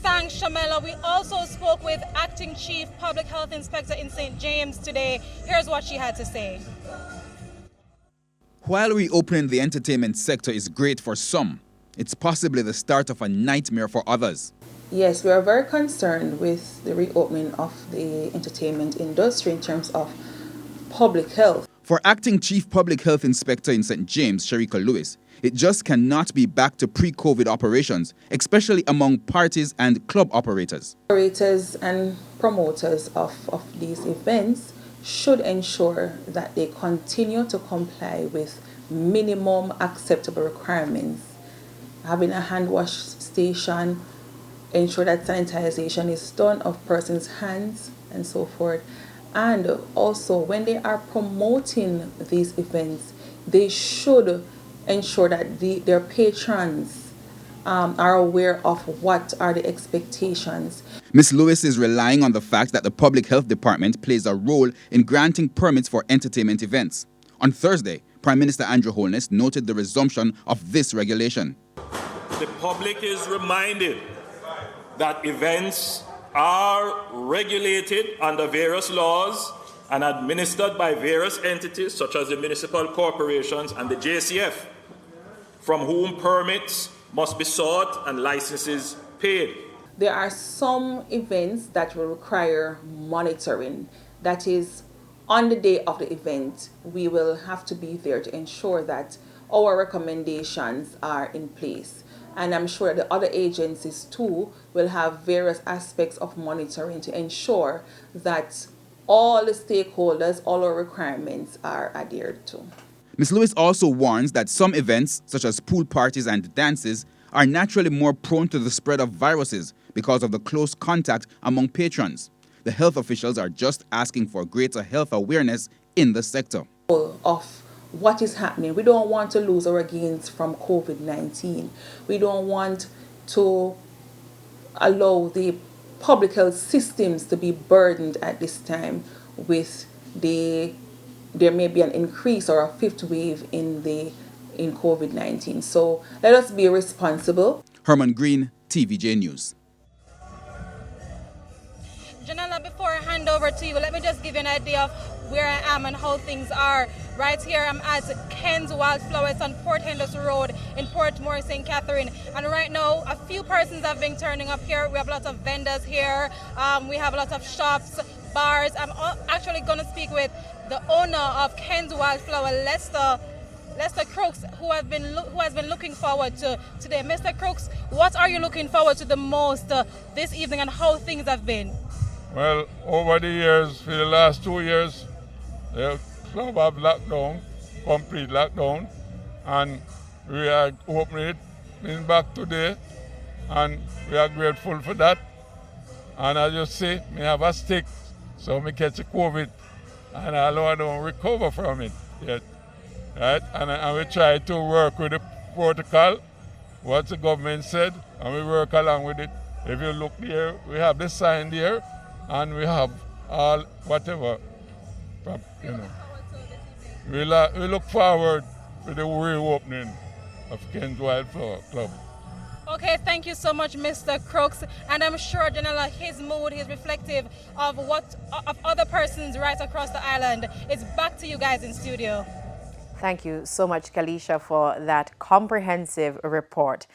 Thanks, Shamela. We also spoke with Acting Chief Public Health Inspector in St. James today. Here's what she had to say. While reopening the entertainment sector is great for some, it's possibly the start of a nightmare for others. Yes, we are very concerned with the reopening of the entertainment industry in terms of public health. For Acting Chief Public Health Inspector in St. James, Sherika Lewis, it just cannot be back to pre-COVID operations, especially among parties and club operators. Operators and promoters of these events should ensure that they continue to comply with minimum acceptable requirements. Having a hand wash station, ensure that sanitization is done of persons' hands and so forth. And also, when they are promoting these events, they should ensure that their patrons are aware of what are the expectations. Ms. Lewis is relying on the fact that the Public Health Department plays a role in granting permits for entertainment events. On Thursday, Prime Minister Andrew Holness noted the resumption of this regulation. The public is reminded that events are regulated under various laws and administered by various entities such as the municipal corporations and the JCF, from whom permits must be sought and licenses paid. There are some events that will require monitoring. That is, on the day of the event, we will have to be there to ensure that our recommendations are in place. And I'm sure the other agencies too will have various aspects of monitoring to ensure that all the stakeholders, all our requirements are adhered to. Ms. Lewis also warns that some events, such as pool parties and dances, are naturally more prone to the spread of viruses because of the close contact among patrons. The health officials are just asking for greater health awareness in the sector. Of what is happening. We don't want to lose our gains from COVID-19. We don't want to allow the public health systems to be burdened at this time with there may be an increase or a fifth wave in COVID-19. So let us be responsible. Herman Green, TVJ News. Janella, before I hand over to you, let me just give you an idea of where I am and how things are. Right here, I'm at Ken's Wildflower. It's on Port Henderson Road in Port Moore, St. Catherine. And right now, a few persons have been turning up here. We have lots of vendors here. We have a lot of shops, bars. I'm actually going to speak with the owner of Ken's Wildflower, Lester Crooks, who has been looking forward to today. Mr. Crooks, what are you looking forward to the most this evening, and how things have been? Well, over the years, for the last 2 years, the club have lockdown, complete lockdown, and we are opening it back today, and we are grateful for that. And as you see, me have a stick, so me catch COVID, and although I don't recover from it yet, right? And we try to work with the protocol, what the government said, and we work along with it. If you look there, we have the sign there, and we have all whatever, you know. We look forward to the reopening of Ken's Wildflower Club. Okay, thank you so much, Mr. Crooks. And I'm sure, Janella, his mood is reflective of other persons right across the island. It's back to you guys in studio. Thank you so much, Kalisha, for that comprehensive report.